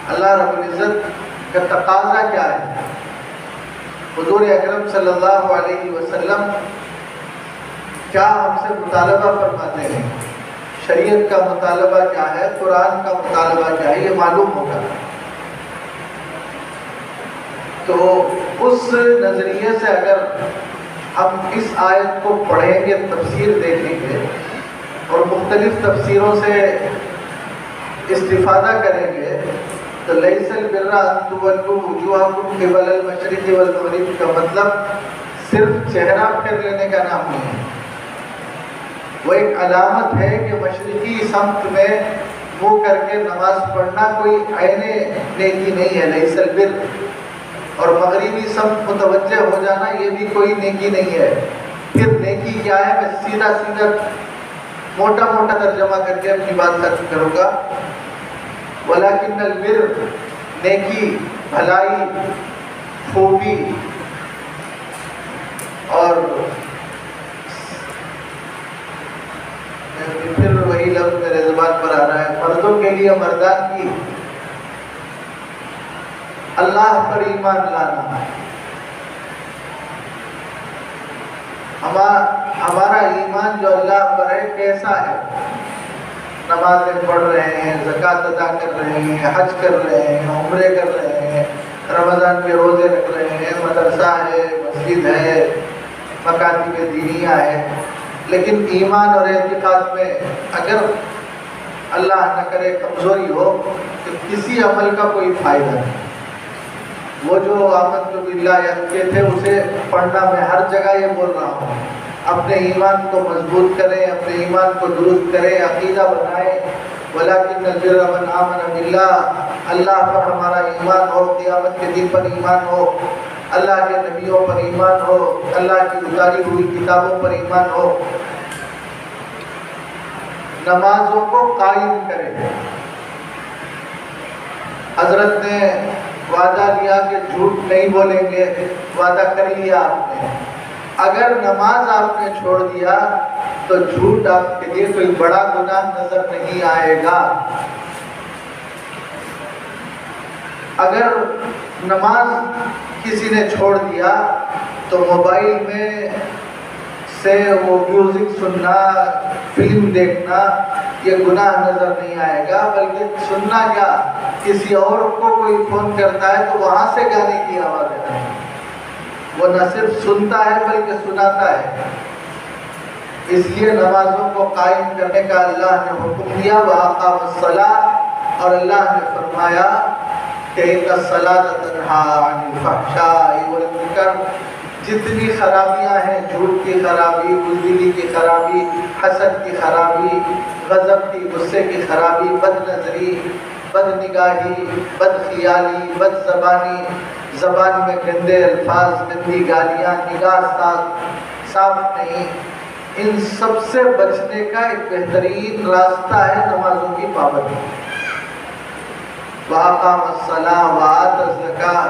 اللہ رب العزت کا تقاضا کیا ہے؟ حضور اکرم صلی اللہ علیہ وسلم کیا ہم سے مطالبہ فرماتے ہیں؟ شریعت کا مطالبہ کیا ہے؟ قرآن کا مطالبہ کیا ہے؟ یہ معلوم ہوگا۔ تو اس نظریے سے اگر ہم اس آیت کو پڑھیں گے، تفسیر دیکھیں گے اور مختلف تفسیروں سے استفادہ کریں گے تو لیس البر ان تولوا وجوہکم قبل المشرق والمغرب کا مطلب صرف چہرہ پھیر لینے کا نام نہیں ہے، وہ ایک علامت ہے کہ مشرقی سمت میں منہ کر کے نماز پڑھنا کوئی عین نیکی نہیں ہے، لیس البر، اور مغربی سمت متوجہ ہو جانا یہ بھی کوئی نیکی نہیں ہے۔ پھر نیکی کیا ہے؟ میں سیدھا سیدھا موٹا موٹا ترجمہ کر کے اپنی بات ختم کروں گا۔ ولیکن البر، نیکی، بھلائی، خوبی، اور پھر وہی لفظ میرے زبان پر آ رہا ہے، مردوں کے لیے مردان کی، اللہ پر ایمان لانا۔ ہمارا ایمان جو اللہ پر ہے کیسا ہے؟ نمازیں پڑھ رہے ہیں، زکوٰۃ ادا کر رہے ہیں، حج کر رہے ہیں، عمرے کر رہے ہیں، رمضان کے روزے رکھ رہے ہیں، مدرسہ ہے، مسجد ہے، مکاتب دینیہ ہے، لیکن ایمان اور اعتقاد میں اگر اللہ نہ کرے کمزوری ہو تو کسی عمل کا کوئی فائدہ نہیں۔ وہ جو آمنت باللہ کہتے تھے اسے پڑھنا میں ہر جگہ یہ بول رہا ہوں، اپنے ایمان کو مضبوط کریں، اپنے ایمان کو درست کریں، عقیدہ بنائیں۔ ولیکن البر من آمن باللہ، اللہ پر ہمارا ایمان ہو، قیامت کے دن پر ایمان ہو، اللہ کے نبیوں پر ایمان ہو، اللہ کی اتاری ہوئی کتابوں پر ایمان ہو، نمازوں کو قائم کریں۔ حضرت نے وعدہ لیا کہ جھوٹ نہیں بولیں گے، وعدہ کر لیا آپ نے، اگر نماز آپ نے چھوڑ دیا تو جھوٹ آپ کے لیے کوئی بڑا گناہ نظر نہیں آئے گا۔ اگر نماز کسی نے چھوڑ دیا تو موبائل میں سے وہ میوزک سننا، فلم دیکھنا یہ گناہ نظر نہیں آئے گا، بلکہ سننا کیا، کسی اور کو کوئی فون کرتا ہے تو وہاں سے گانے کی آواز ہے، وہ نہ صرف سنتا ہے بلکہ سناتا ہے۔ اس لیے نمازوں کو قائم کرنے کا اللہ نے حکم دیا، وَأَقَامَ الصَّلَاةَ، اور اللہ نے فرمایا کہ إِنَّ الصَّلَاةَ تَنْهَىٰ عَنِ الْفَحْشَاءِ وَالْمُنکَرِ، جتنی خرابیاں ہیں، جھوٹ کی خرابی، بزدلی کی خرابی، حسد کی خرابی، غضب کی، غصے کی خرابی، بد نظری، بد نگاہی، بد خیالی، بد زبانی، زبان میں گندے الفاظ، گندی گالیاں، نگاہ صاف نہیں، ان سب سے بچنے کا ایک بہترین راستہ ہے نمازوں کی پابندی۔ وَأَقَامَ الصَّلَاةَ وَآتَى الزَّكَاةَ،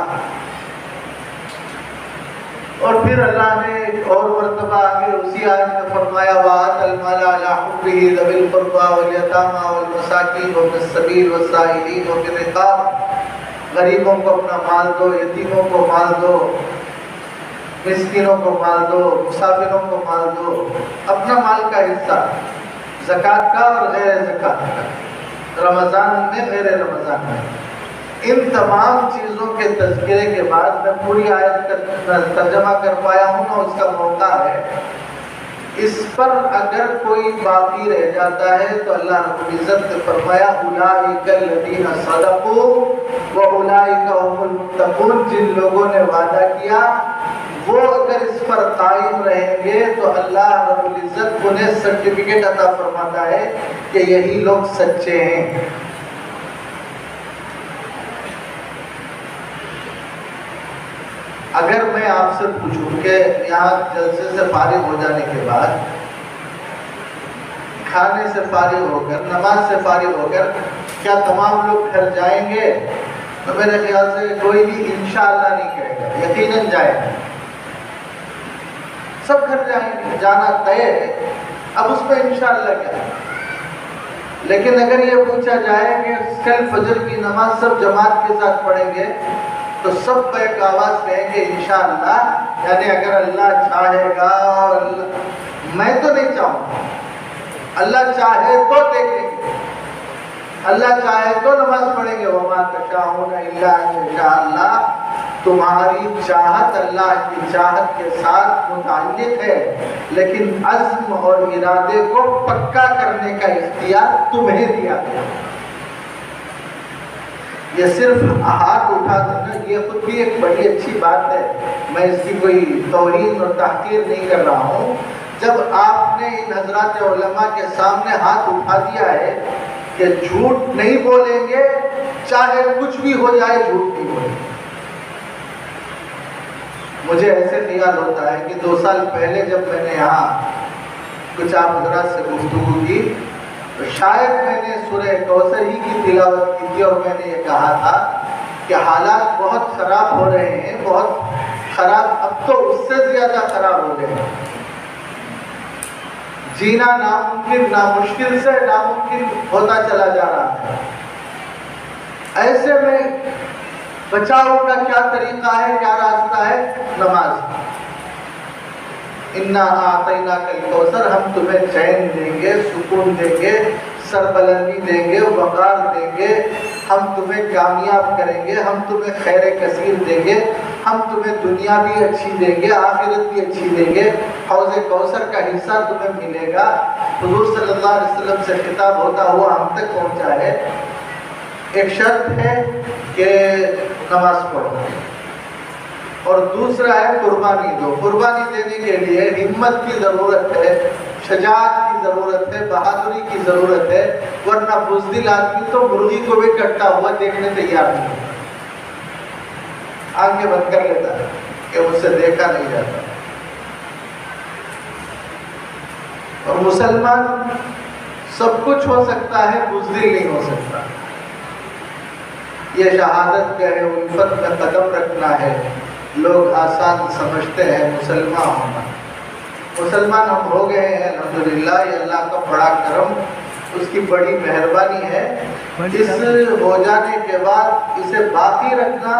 اور پھر اللہ نے ایک اور مرتبہ آگے اسی آیت میں فرمایا، وَآتَى الْمَالَ عَلَىٰ حُبِّهِ ذَوِي الْقُرْبَىٰ وَالْيَتَامَىٰ وَالْمَسَاكِينِ وَابْنِ السَّبِيلِ وَالسَّائِلِينَ وَفِي الرِّقَابِ، غریبوں کو اپنا مال دو، یتیموں کو مال دو، مسکینوں کو مال دو، مسافروں کو مال دو، اپنا مال کا حصہ، زکوٰۃ کا اور غیر زکوٰۃ کا، رمضان میں غیر رمضان میں۔ ان تمام چیزوں کے تذکرے کے بعد میں پوری آیت کا ترجمہ کر پایا ہوں نا، اس کا موقع ہے، اس پر اگر کوئی باقی رہ جاتا ہے تو اللہ رب العزت نے فرمایا، اولئک الذین صدقوا واولئک هم المتقون، جن لوگوں نے وعدہ کیا وہ اگر اس پر قائم رہیں گے تو اللہ رب العزت انہیں سرٹیفکیٹ عطا فرماتا ہے کہ یہی لوگ سچے ہیں۔ اگر میں آپ سے پوچھوں کہ یہاں جلسے سے فارغ ہو جانے کے بعد، کھانے سے فارغ ہو کر، نماز سے فارغ ہو کر کیا تمام لوگ گھر جائیں گے؟ تو میرے خیال سے کوئی بھی انشاءاللہ نہیں کہے گا، یقیناً جائیں گے، سب گھر جائیں گے، جانا طے ہے۔ اب اس میں انشاءاللہ کیا ہے؟ لیکن اگر یہ پوچھا جائے کہ کل فجر کی نماز سب جماعت کے ساتھ پڑھیں گے تو سب بیک آواز کہیں گے انشاءاللہ، یعنی اگر اللہ چاہے گا، اور میں تو نہیں چاہوں، اللہ چاہے تو دیکھیں گے، اللہ چاہے تو نماز پڑھیں گے۔ وما تشاءون الا ان یشاء اللہ، تمہاری چاہت اللہ کی چاہت کے ساتھ متعلق ہے، لیکن عزم اور ارادے کو پکا کرنے کا اختیار تمہیں دیا گیا۔ یہ صرف ہاتھ اٹھا دینا یہ خود بھی ایک بڑی اچھی بات ہے، میں اس کی کوئی توہین اور تحقیر نہیں کر رہا ہوں۔ جب آپ نے ان حضرات علماء کے سامنے ہاتھ اٹھا دیا ہے کہ جھوٹ نہیں بولیں گے، چاہے کچھ بھی ہو جائے جھوٹ نہیں بولیں گے۔ مجھے ایسے خیال ہوتا ہے کہ 2 سال پہلے جب میں نے یہاں کچھ آپ حضرات سے گفتگو کی تو شاید میں نے سورہ کوثر ہی کی تلاوت کی تھی، اور میں نے یہ کہا تھا کہ حالات بہت خراب ہو رہے ہیں، بہت خراب، اب تو اس سے زیادہ خراب ہو گئے ہیں، جینا ناممکن، نامشکل سے ناممکن ہوتا چلا جا رہا ہے۔ ایسے میں بچاؤ کا کیا طریقہ ہے، کیا راستہ ہے؟ نماز۔ انا اعطیناک الکوثر، ہم تمہیں چین دیں گے، سکون دیں گے، سربلندی دیں گے، وقار دیں گے، ہم تمہیں کامیاب کریں گے، ہم تمہیں خیر کثیر دیں گے، ہم تمہیں دنیا بھی اچھی دیں گے، آخرت بھی اچھی دیں گے، حوض کوثر کا حصہ تمہیں ملے گا۔ حضور صلی اللہ علیہ وسلم سے خطاب ہوتا ہوا ہم تک پہنچا ہے۔ ایک شرط ہے کہ نماز پڑھو، اور دوسرا ہے قربانی دو۔ قربانی دینے کے لیے ہمت کی ضرورت ہے، شجاعت کی ضرورت ہے، بہادری کی ضرورت ہے، ورنہ بزدل آدمی تو مرغی کو بھی کٹتا ہوا دیکھنے تیار نہیں، آنکھیں بند کر لیتا ہے کہ اس سے دیکھا نہیں جاتا۔ اور مسلمان سب کچھ ہو سکتا ہے، بزدل نہیں ہو سکتا۔ یہ شہادت کیا ہے، الفت میں قدم رکھنا ہے۔ لوگ آسان سمجھتے ہیں مسلمان ہونا، مسلمان ہم ہو گئے ہیں الحمدللہ، یہ اللہ کا بڑا کرم، اس کی بڑی مہربانی ہے۔ اس ہو جانے کے بعد اسے باقی رکھنا،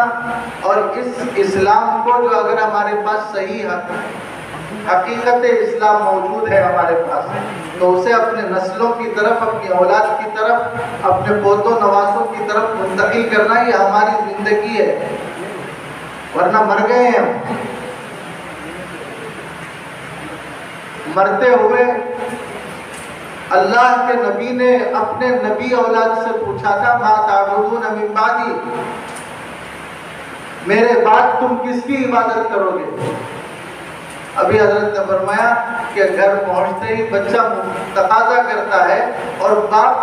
اور اس اسلام کو جو اگر ہمارے پاس صحیح حقیقت اسلام موجود ہے ہمارے پاس، تو اسے اپنے نسلوں کی طرف، اپنی اولاد کی طرف، اپنے پوتوں نواسوں کی طرف منتقل کرنا، یہ ہماری زندگی ہے، ورنہ مر گئے ہیں ہم۔ مرتے ہوئے اللہ کے نبی نے اپنے نبی اولاد سے پوچھا تھا، ما تعبدون من بعدی، میرے بعد تم کس کی عبادت کرو گے؟ ابھی حضرت نے فرمایا کہ گھر پہنچتے ہی بچہ تقاضا کرتا ہے، اور باپ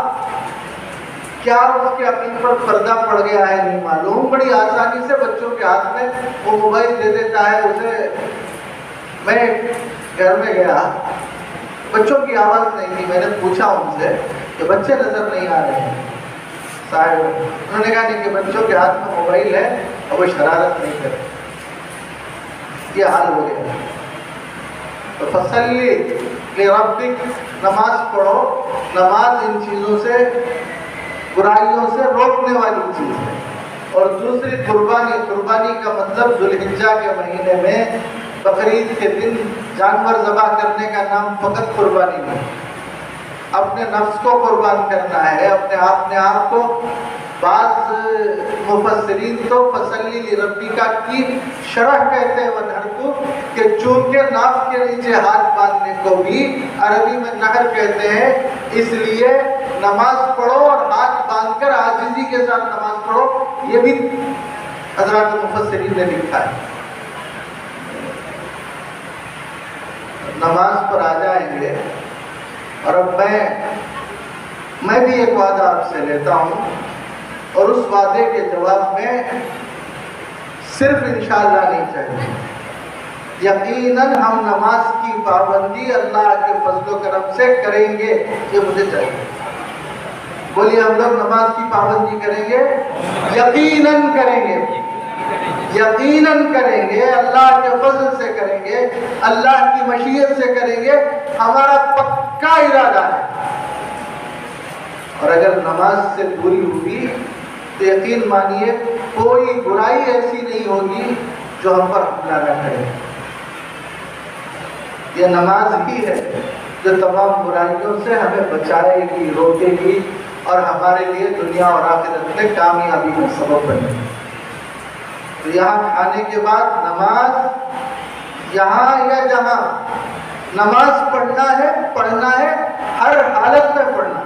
کیا اس کے عقل پر پردہ پڑ گیا ہے نہیں معلوم، بڑی آسانی سے بچوں کے ہاتھ میں وہ موبائل دے دیتا ہے اسے۔ میں گھر میں گیا، بچوں کی آواز نہیں تھی، میں نے پوچھا ان سے کہ بچے نظر نہیں آ رہے ہیں صاحب؟ انہوں نے کہا نہیں کہ بچوں کے ہاتھ میں موبائل ہے اور وہ شرارت نہیں کرتے۔ یہ حال ہو گیا۔ تو فصلی لربک، نماز پڑھو۔ نماز ان چیزوں سے، برائیوں سے روکنے والی چیز ہے۔ اور دوسری قربانی، قربانی کا مطلب ذوالحجہ کے مہینے میں بقرعید کے دن جانور ذبح کرنے کا نام فقط قربانی نہیں، اپنے نفس کو قربان کرنا ہے، اپنے آپ کو۔ بعض مفسرین تو فصلی لربک کی شرح کہتے ہیں ونحر، کہ چونکہ ناف کے نیچے ہاتھ باندھنے کو بھی عربی میں نحر کہتے ہیں، اس لیے نماز پڑھو اور ہاتھ باندھ کر عاجزی کے ساتھ نماز پڑھو، یہ بھی حضرات مفسرین نے لکھا ہے۔ نماز پر آ جائیں گے، اور اب میں بھی ایک وعدہ آپ سے لیتا ہوں، اور اس وعدے کے جواب میں صرف انشاءاللہ نہیں چاہیے، یقیناً ہم نماز کی پابندی اللہ کے فضل و کرم سے کریں گے، یہ مجھے چاہیے۔ بولیے، ہم لوگ نماز کی پابندی کریں گے؟ یقیناً کریں گے، یقیناً کریں گے، اللہ کے فضل سے کریں گے، اللہ کی مشیت سے کریں گے، ہمارا پکا ارادہ ہے۔ اور اگر نماز سے دوری ہوگی تو یقین مانیے کوئی برائی ایسی نہیں ہوگی جو ہم پر حملہ نہ کرے. یہ نماز ہی ہے جو تمام برائیوں سے ہمیں بچائے گی، روکے گی اور ہمارے لیے دنیا اور آخرت میں کامیابی کا سبب بنے گی. تو یہاں کھانے کے بعد نماز، یہاں یا جہاں نماز پڑھنا ہے ہر حالت میں پڑھنا.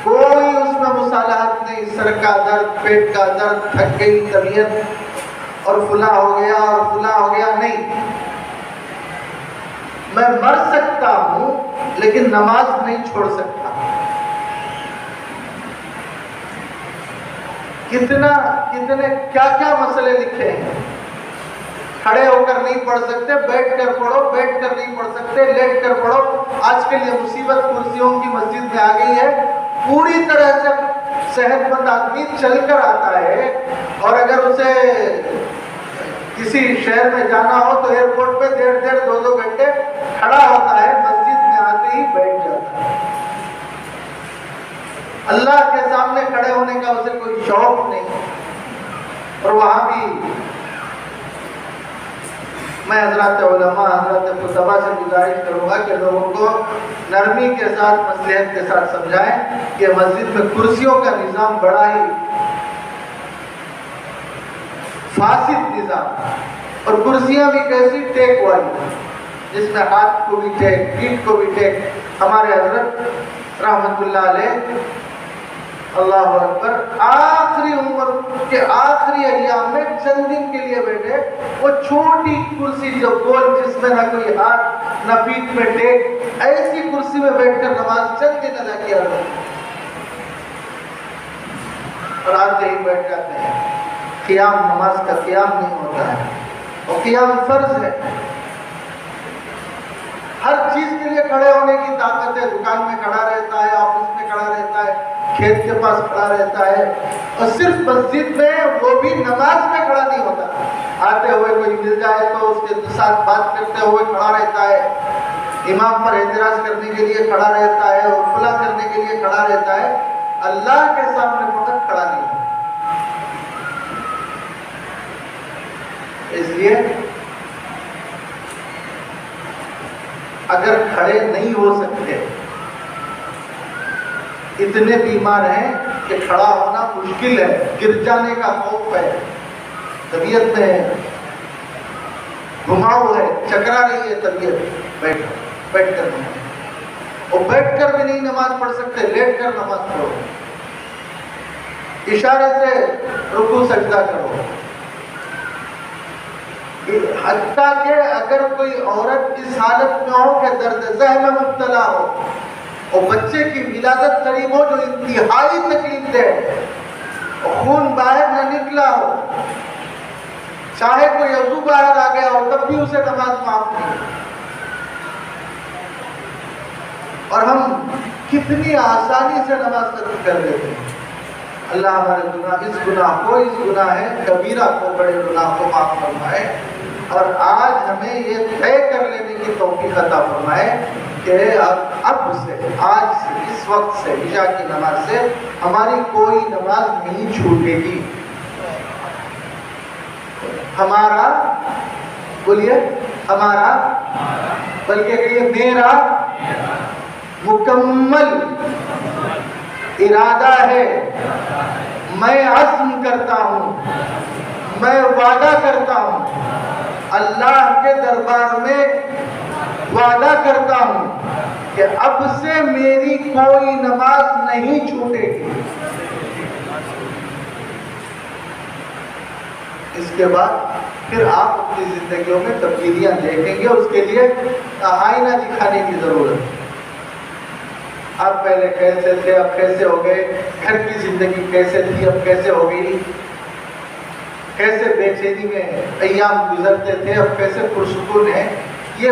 کوئی اس میں مصالحت نہیں، سر کا درد، پیٹ کا درد، تھک گئی طبیعت اور فلاں ہو گیا اور فلاں ہو گیا، نہیں. میں مر سکتا ہوں لیکن نماز نہیں چھوڑ سکتا. کتنے کیا مسئلے لکھے ہیں. کھڑے ہو کر نہیں پڑھ سکتے، بیٹھ کر پڑھو، بیٹھ کر نہیں پڑھ سکتے، لیٹ کر پڑھو. آج کل یہ مصیبت کرسیوں کی مسجد میں آ گئی ہے. پوری طرح سے صحت مند آدمی چل کر آتا ہے اور اگر اسے کسی شہر میں جانا ہو تو ایئرپورٹ پہ 1.5-2 گھنٹے کھڑا ہوتا ہے، مسجد میں آتے ہی بیٹھ جاتا ہے. اللہ کے سامنے کھڑے ہونے کا اسے کوئی شوق نہیں. اور وہاں بھی میں حضرات علماء، حضرات خطبہ سے گزارش کروں گا کہ لوگوں کو نرمی کے ساتھ، مصلحت کے ساتھ سمجھائیں کہ مسجد میں کرسیوں کا نظام بڑا ہی فاسد نظام. اور کرسیاں بھی کیسی، ٹیک والی، جس میں ہاتھ کو بھی ٹیک، پیٹھ کو بھی ٹیک. ہمارے حضرت رحمت اللہ علیہ، اللہ اکبر، آخری عمر کے آخری ایام میں چند دن کے لیے بیٹھے. وہ چھوٹی کرسی جو گول، جس میں نہ کوئی ہاتھ نہ پیٹھ میں ٹیک، ایسی کرسی میں بیٹھ کر نماز چند دن ادا کیا گیا. اور آج یہی بیٹھ جاتے ہیں. قیام، نماز کا قیام نہیں ہوتا ہے. اور قیام فرض ہے. ہر چیز کے لیے کھڑے ہونے کی طاقت ہے. دکان میں کھڑا رہتا ہے، آفس میں کھڑا رہتا ہے، کھیت کے پاس کھڑا رہتا ہے. اور صرف مسجد میں، وہ بھی نماز میں کھڑا نہیں ہوتا. آتے ہوئے کوئی مل جائے تو اس کے ساتھ بات کرتے ہوئے کھڑا رہتا ہے. امام پر اعتراض کرنے کے لیے کھڑا رہتا ہے اور فلاں کرنے کے لیے کھڑا رہتا ہے. اللہ کے سامنے فقط کھڑا نہیں ہوتا. اس لیے اگر کھڑے نہیں ہو سکتے، اتنے بیمار ہیں کہ کھڑا ہونا مشکل ہے، گر جانے کا خوف ہے، طبیعت میں گھماؤ ہے، چکرا رہی ہے طبیعت، بیٹھ کر نہیں. اور بیٹھ کر بھی نہیں نماز پڑھ سکتے، لیٹ کر نماز پڑھو. اشارے سے رکوع سجدہ کرو. حتیٰ کہ اگر کوئی عورت اس حالت میں ہو کہ درد ذہن میں مبتلا ہو اور بچے کی ولادت قریب ہو جو انتہائی تکلیف دہ اور خون باہر نہ نکلا ہو، چاہے کوئی عضو باہر آ گیا ہو تب بھی اسے نماز معاف نہیں. اور ہم کتنی آسانی سے نماز قضا کر دیتے ہیں. اللہ ہمارے گناہ، اس گناہ کو، اس گناہ ہے کبیرہ کو، بڑے گناہ کو معاف فرمائے. اور آج ہمیں یہ طے کر لینے کی توفیق عطا فرمائے کہ اب سے، آج سے، اس وقت سے، عشاء کی نماز سے ہماری کوئی نماز نہیں چھوٹے گی. ہمارا، بولیے، ہمارا، بلکہ کہیے میرا مکمل ارادہ ہے، میں عزم کرتا ہوں، میں وعدہ کرتا ہوں، اللہ کے دربار میں وعدہ کرتا ہوں کہ اب سے میری کوئی نماز نہیں چھوٹے گی. اس کے بعد پھر آپ اپنی زندگیوں میں تبدیلیاں دیکھیں گے. اس کے لیے آئینہ دکھانے کی ضرورت ہے. آپ پہلے کیسے تھے، اب کیسے ہو گئے، گھر کی زندگی کیسے تھی، اب کیسے ہو گئی، کیسے بے چینی میں ایام گزرتے تھے، اب کیسے پرسکون ہیں. یہ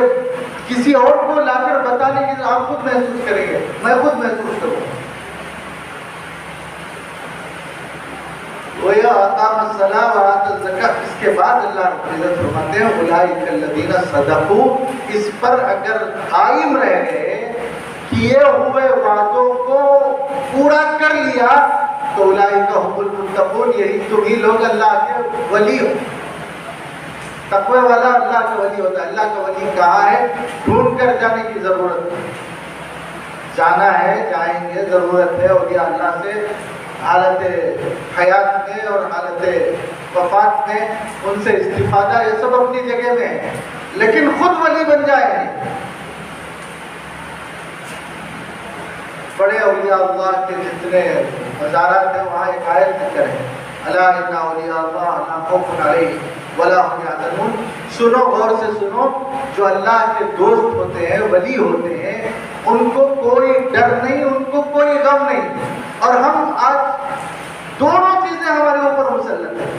کسی اور کو لا کر بتانے کی آپ خود محسوس کریں گے، میں خود محسوس کروں گا. وَيَقَامَ الصَّلَاةَ وَآتَى الزَّكَاةَ. اس کے بعد اللہ رب العزت فرماتے ہیں أُولَٰئِكَ الَّذِينَ صَدَقُوا. اس پر اگر قائم رہ گئے، کیے ہوئے وعدوں کو پورا کر لیا تو اولئک هم المتقون، یہی تم ہی لوگ اللہ کے ولی ہو۔ تقوی والا اللہ کا ولی ہوتا ہے۔ اللہ کا ولی کہاں ہے؟ ڈھونڈ کر جانے کی ضرورت ہے، جانا ہے، جائیں گے، ضرورت ہے اولیاء اللہ سے حالت حیات میں اور حالت وفات میں ان سے استفادہ، یہ سب اپنی جگہ میں ہے، لیکن خود ولی بن جائیں گے۔ بڑے اولیاء اللہ کے جتنے مزارات ہیں وہاں ایک آیت ذکر ہے، الا ان اولیاء اللہ لا خوف علیہم ولا هم يحزنون۔ سنو، غور سے سنو، جو اللہ کے دوست ہوتے ہیں، ولی ہوتے ہیں، ان کو کوئی ڈر نہیں، ان کو کوئی غم نہیں۔ اور ہم آج دونوں چیزیں ہمارے اوپر مسلط ہیں،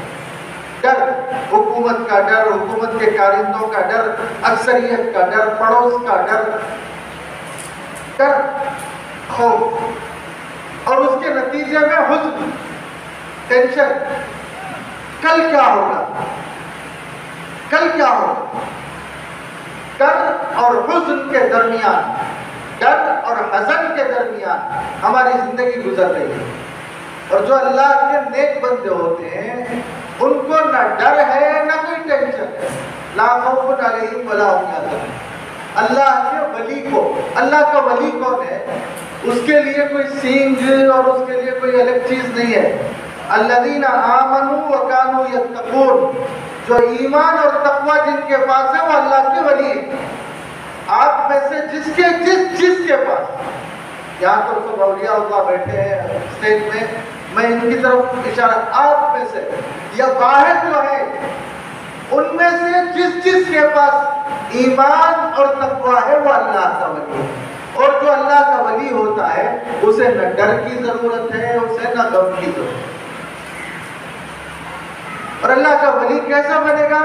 ڈر، حکومت کا ڈر، حکومت کے کارندوں کا ڈر، اکثریت کا ڈر، پڑوس کا ڈر، ڈر، خوف، اور اس کے نتیجے میں حزن، ٹینشن، کل کیا ہوگا، کل کیا ہوگا۔ ڈر اور حزن کے درمیان، ڈر اور حزن کے درمیان ہماری زندگی گزر رہی ہے۔ اور جو اللہ کے نیک بندے ہوتے ہیں ان کو نہ ڈر ہے نہ کوئی ٹینشن ہے، لا خوف علیہم ولا هم يحزنون۔ اللہ کے ولی کو، اللہ کا ولی کون ہے؟ اس کے لیے کوئی سینگ اور اس کے لیے کوئی الگ چیز نہیں ہے۔ الذین آمنوا وکانوا یتقون، جو ایمان اور تقوی جن کے پاس ہے وہ اللہ کے ولی ہیں۔ آپ میں سے جس کے پاس، یہاں تو سب اولیاء اللہ بیٹھے ہیں اسٹیج میں ان کی طرف اشارہ، آپ میں سے یا باہر جو ہے ان میں سے جس کے پاس ایمان اور تقوی ہے وہ اللہ کا ولی ہے۔ اور جو اللہ کا ولی ہوتا ہے اسے نہ ڈر کی ضرورت ہے، اسے نہ غم کی ضرورت ہے۔ اور اللہ کا ولی کیسا بنے گا؟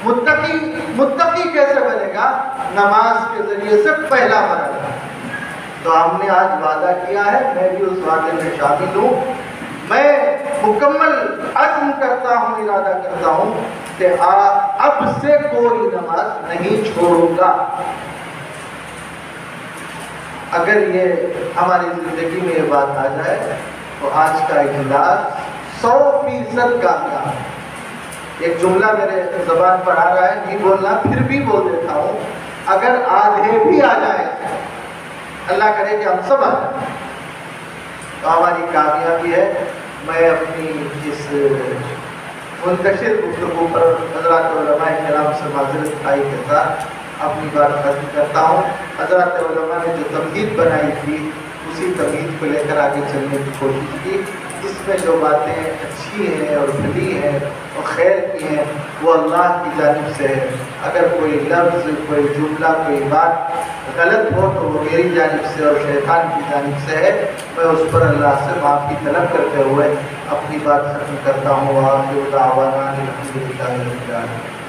متقی کیسے بنے گا؟ نماز کے ذریعے سے پہلا مرحلہ۔ تو ہم نے آج وعدہ کیا ہے، میں بھی اس وعدے میں شامل ہوں، میں مکمل عزم کرتا ہوں، ارادہ کرتا ہوں کہ اب سے کوئی نماز نہیں چھوڑوں گا۔ اگر یہ ہماری زندگی میں یہ بات آ جائے تو آج کا اجلاس 100% کامیاب ہے۔ ایک جملہ میرے زبان پر آ رہا ہے، نہیں بولنا، پھر بھی بول دیتا ہوں، اگر آدھے بھی آ جائیں، اللہ کرے کہ ہم سب آ جائیں، تو ہماری کامیابی ہے۔ میں اپنی اس منتشر گفتگو پر حضرات علماء کرام سے معذرت خواہی کے ساتھ اپنی بات ختم کرتا ہوں۔ حضرات علماء نے جو تمہید بنائی تھی اسی تمہید کو لے کر آگے چلنے کی کوشش کی۔ اس میں جو باتیں اچھی ہیں اور بھلی ہیں اور خیر کی ہیں وہ اللہ کی جانب سے ہے۔ اگر کوئی لفظ، کوئی جملہ، کوئی بات غلط ہو تو وہ میری جانب سے اور شیطان کی جانب سے ہے۔ میں اس پر اللہ سے معافی طلب کرتے ہوئے اپنی بات ختم کرتا ہوں۔ وآخر دعوانا الحمدللہ رب العالمین۔